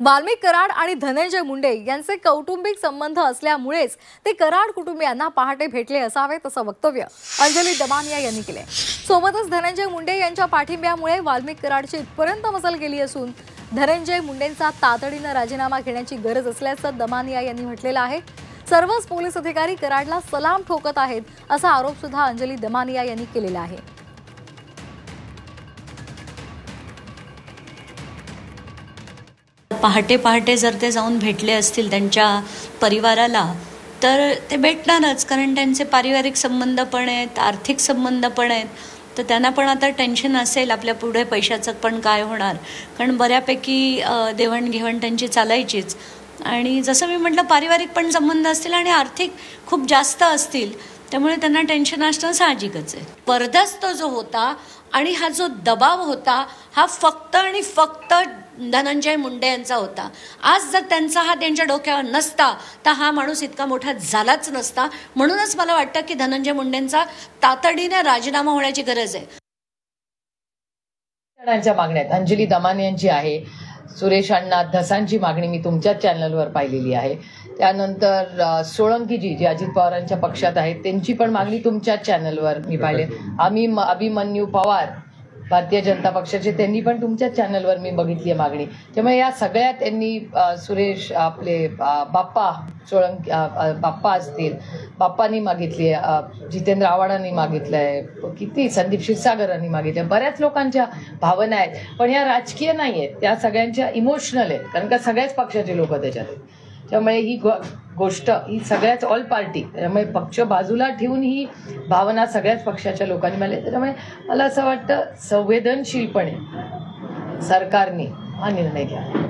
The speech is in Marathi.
वाल्मिक कराड आणि धनंजय मुंडे यांचे कौटुंबिक संबंध असल्यामुळेच ते कराड कुटुंबियांना पहाटे भेटले असावेत असं वक्तव्य अंजली दमानिया यांनी केले। सोबतच धनंजय मुंडे यांच्या पाठिंब्यामुळे वाल्मिक कराडची इथपर्यंत मजल गेली असून धनंजय मुंडेंचा तातडीने राजीनामा घेण्याची गरज असल्याचं दमानिया यांनी म्हटलेलं आहे। सर्वच पोलीस अधिकारी कराडला सलाम ठोकत आहेत असा आरोप सुद्धा अंजली दमानिया यांनी केलेला आहे। पहाटे पहाटे जर ते जाऊन भेटले असतील त्यांच्या परिवाराला तर ते भेटणारच, कारण त्यांचे पारिवारिक संबंध पण आहेत, आर्थिक संबंध पण आहेत। तर त्यांना पण आता टेन्शन असेल आपल्या पुढे पैशाचं पण काय होणार, कारण बऱ्यापैकी देवाणघेवाण त्यांची चालायचीच। आणि जसं मी म्हटलं, पारिवारिक पण संबंध असतील आणि आर्थिक खूप जास्त असतील, त्यामुळे त्यांना टेन्शन असणं साहजिकच आहे। परदस्त जो होता आणि हा जो दबाव होता हा फक्त आणि फक्त धनंजय मुंडे यांचा होता। आज जर त्यांचा हा त्यांच्या डोक्यावर नसता तर हा माणूस इतका मोठा झालाच नसता। म्हणूनच मला वाटतं की धनंजय मुंडेंचा तातडीने राजीनामा होण्याची गरज आहे। जणांच्या मागण्या आहेत, अंजली दमानिया यांची आहे, सुरेश अण्णा धसांची मागणी मी तुमच्याच चॅनलवर पाहिलेली आहे। त्यानंतर सोळंकीजी जे अजित पवारांच्या पक्षात आहेत त्यांची पण मागणी तुमच्याच चॅनलवर मी पाहिले। अभिमन्यू पवार भारतीय जनता पक्षाचे त्यांनी पण तुमच्याच चॅनलवर मी बघितली आहे मागणी। त्यामुळे या सगळ्या त्यांनी सुरेश आपले बाप्पा सोळंकी बाप्पा असतील, बाप्पांनी मागितली आहे, जितेंद्र आव्हाडांनी मागितलं आहे, किती संदीप क्षीरसागरांनी मागितलं, बऱ्याच लोकांच्या भावना आहेत। पण या राजकीय नाही आहेत, त्या सगळ्यांच्या इमोशनल आहेत, कारण का सगळ्याच पक्षाचे लोक त्याच्यात आहेत। त्यामुळे ही गोष्ट ही सगळ्याच ऑल पार्टी, त्यामुळे पक्ष बाजूला ठेवून ही भावना सगळ्याच पक्षाच्या लोकांनी मांडली। त्यामुळे मला असं वाटतं संवेदनशीलपणे सरकारने हा निर्णय घ्यावा।